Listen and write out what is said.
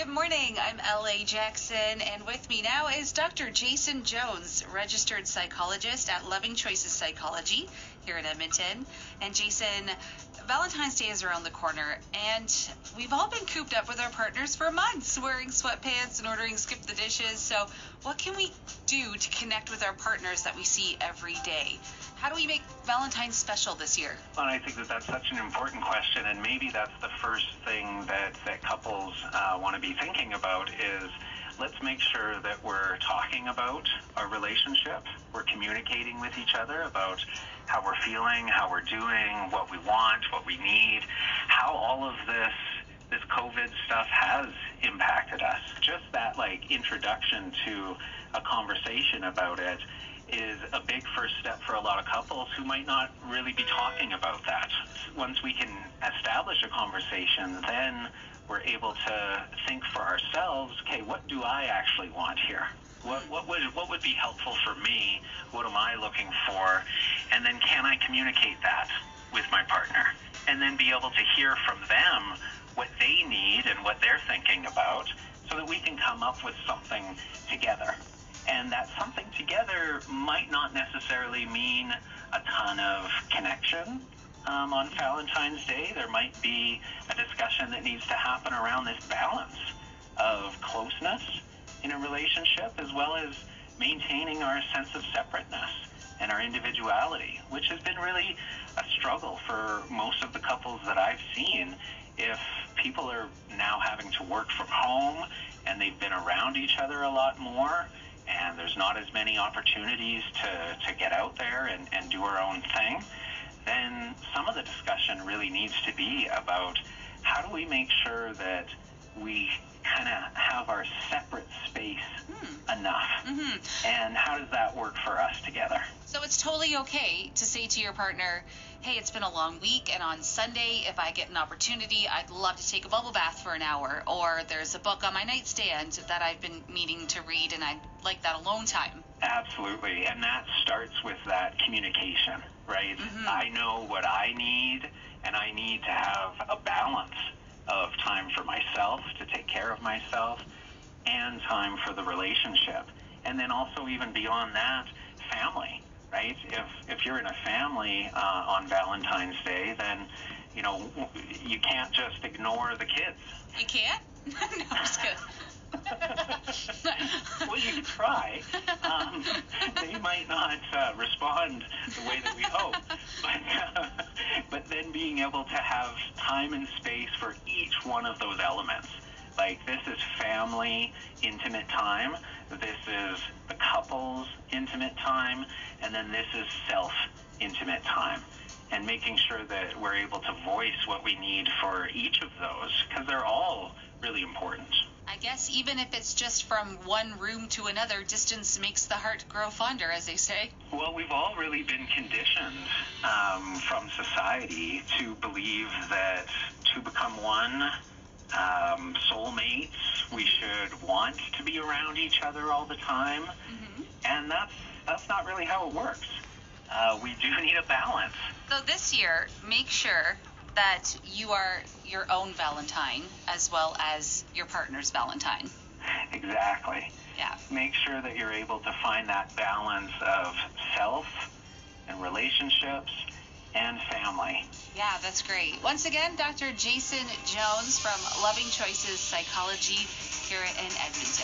Good morning. I'm L.A. Jackson, and with me now is Dr. Jason Jones, registered psychologist at Loving Choices Psychology here in Edmonton. And Jason, Valentine's Day is around the corner, and we've all been cooped up with our partners for months, wearing sweatpants and ordering skip the dishes. So what can we do to connect with our partners that we see every day? How do we make Valentine's special this year? Well, I think that that's such an important question, and maybe that's the first thing that couples want to be thinking about is let's make sure that we're talking about our relationship, we're communicating with each other about how we're feeling, how we're doing, what we want, what we need, how all of this COVID stuff has impacted us. Just that introduction to a conversation about it is a big first step for a lot of couples who might not really be talking about that. Once we can establish a conversation, then we're able to think for ourselves, okay, what do I actually want here? What would be helpful for me? What am I looking for? And then can I communicate that with my partner? And then be able to hear from them what they need and what they're thinking about so that we can come up with something together. And that something together might not necessarily mean a ton of connection on Valentine's Day. There might be a discussion that needs to happen around this balance of closeness in a relationship, as well as maintaining our sense of separateness and our individuality, which has been really a struggle for most of the couples that I've seen. If people are now having to work from home and they've been around each other a lot more, and there's not as many opportunities to get out there and do our own thing, then some of the discussion really needs to be about how do we make sure that we kind of have our separate space enough, and how does that work for us together? So it's totally okay to say to your partner, hey, it's been a long week, and on Sunday, if I get an opportunity, I'd love to take a bubble bath for an hour, or there's a book on my nightstand that I've been meaning to read, and I'd like that alone time. Absolutely, and that starts with that communication, right? I know what I need, and I need to have a balance of time for myself, to take care of myself, and time for the relationship. And then also even beyond that, family, right? If you're in a family on Valentine's Day, then, you can't just ignore the kids. You can't? No, I'm just kidding. Well, you can try. They might not respond the way that we hope, but then being able to have time and space for each one of those elements. Like, this is family intimate time, this is the couple's intimate time, and then this is self-intimate time. And making sure that we're able to voice what we need for each of those, because they're all really important. I guess even if it's just from one room to another, distance makes the heart grow fonder, as they say. Well, we've all really been conditioned from society to believe that to become one, soulmates, we should want to be around each other all the time. And that's not really how it works. We do need a balance. So this year, make sure that you are your own Valentine as well as your partner's Valentine. Exactly. Yeah. Make sure that you're able to find that balance of self and relationships and family. Yeah, that's great. Once again, Dr. Jason Jones from Loving Choices Psychology here in Edmonton.